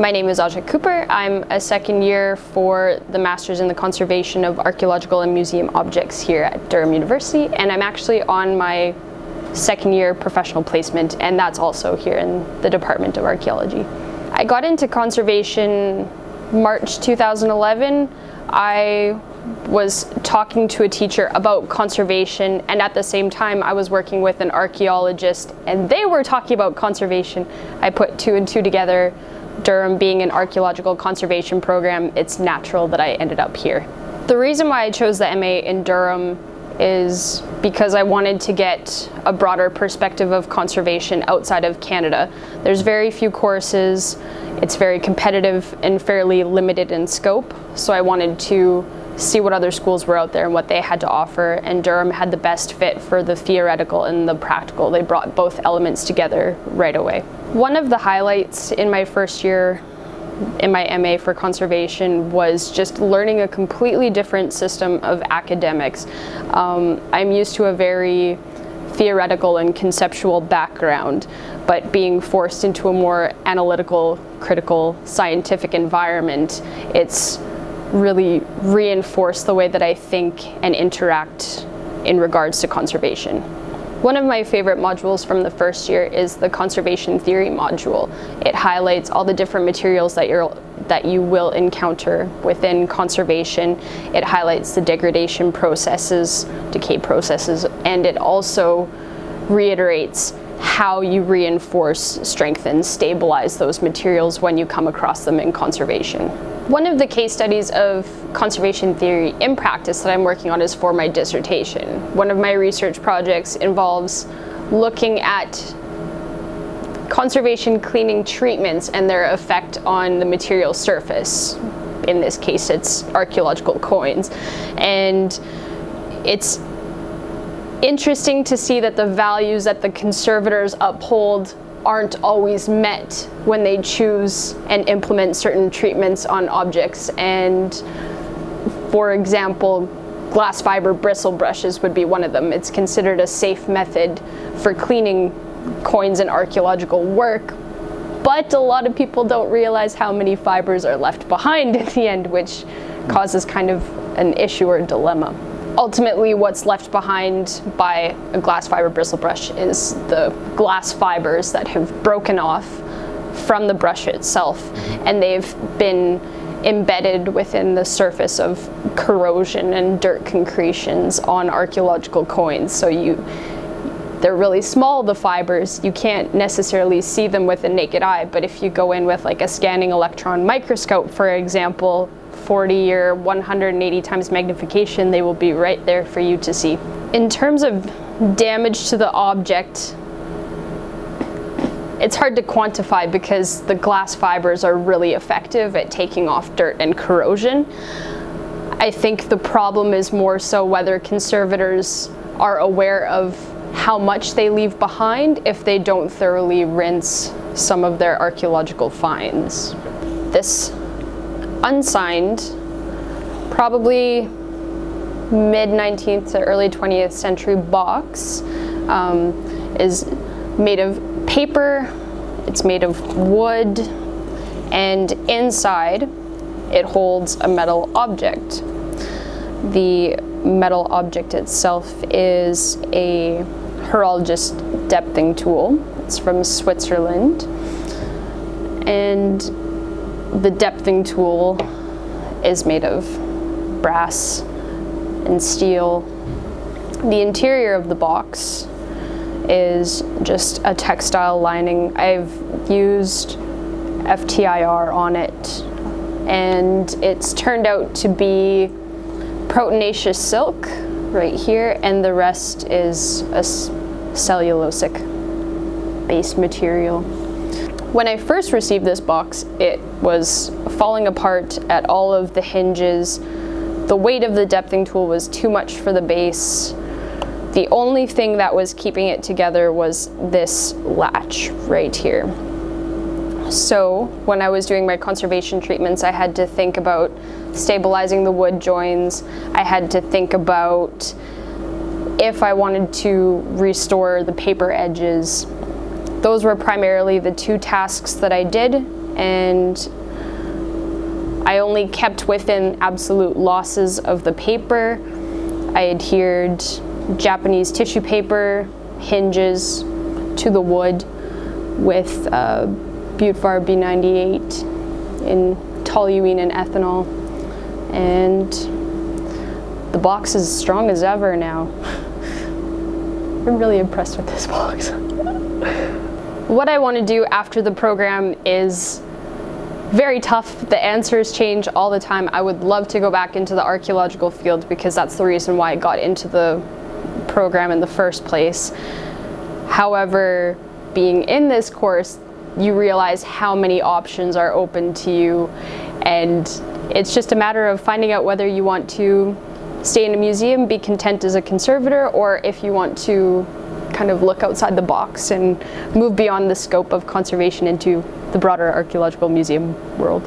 My name is Ajay Cooper. I'm a second year for the Masters in the Conservation of Archaeological and Museum Objects here at Durham University, and I'm actually on my second year professional placement, and that's also here in the Department of Archaeology. I got into conservation March 2011. I was talking to a teacher about conservation, and at the same time I was working with an archaeologist and they were talking about conservation. I put two and two together. Durham being an archaeological conservation program, it's natural that I ended up here. The reason why I chose the MA in Durham is because I wanted to get a broader perspective of conservation outside of Canada. There's very few courses, it's very competitive and fairly limited in scope, so I wanted to see what other schools were out there and what they had to offer, and Durham had the best fit for the theoretical and the practical. They brought both elements together right away. One of the highlights in my first year in my MA for conservation was just learning a completely different system of academics. I'm used to a very theoretical and conceptual background, but being forced into a more analytical, critical, scientific environment, it's really reinforced the way that I think and interact in regards to conservation. One of my favorite modules from the first year is the conservation theory module. It highlights all the different materials that you will encounter within conservation. It highlights the degradation processes, decay processes, and it also reiterates how you reinforce, strengthen, stabilize those materials when you come across them in conservation. One of the case studies of conservation theory in practice that I'm working on is for my dissertation. One of my research projects involves looking at conservation cleaning treatments and their effect on the material surface. In this case, it's archaeological coins. And it's interesting to see that the values that the conservators uphold aren't always met when they choose and implement certain treatments on objects. And for example, glass fiber bristle brushes would be one of them. It's considered a safe method for cleaning coins in archaeological work, but a lot of people don't realize how many fibers are left behind at the end, which causes kind of an issue or dilemma. Ultimately, what's left behind by a glass fiber bristle brush is the glass fibers that have broken off from the brush itself, and they've been embedded within the surface of corrosion and dirt concretions on archaeological coins. So they're really small, the fibers. You can't necessarily see them with the naked eye, but if you go in with like a scanning electron microscope, for example, 40 or 180 times magnification, they will be right there for you to see. In terms of damage to the object, it's hard to quantify because the glass fibers are really effective at taking off dirt and corrosion. I think the problem is more so whether conservators are aware of how much they leave behind if they don't thoroughly rinse some of their archaeological finds. This unsigned, probably mid-19th to early 20th century box is made of paper, it's made of wood, and inside it holds a metal object. The metal object itself is a horologist depthing tool. It's from Switzerland, and the depthing tool is made of brass and steel. The interior of the box is just a textile lining. I've used FTIR on it, and it's turned out to be proteinaceous silk right here, and the rest is a cellulosic base material. When I first received this box, it was falling apart at all of the hinges. The weight of the depthing tool was too much for the base. The only thing that was keeping it together was this latch right here. So when I was doing my conservation treatments, I had to think about stabilizing the wood joins. I had to think about if I wanted to restore the paper edges. Those were primarily the two tasks that I did and I only kept within absolute losses of the paper. I adhered Japanese tissue paper, hinges to the wood with Butvar B98 in toluene and ethanol, and the box is as strong as ever now. I'm really impressed with this box. What I want to do after the program is very tough. The answers change all the time. I would love to go back into the archaeological field because that's the reason why I got into the program in the first place. However, being in this course, you realize how many options are open to you, and it's just a matter of finding out whether you want to stay in a museum, be content as a conservator, or if you want to kind of look outside the box and move beyond the scope of conservation into the broader archaeological museum world.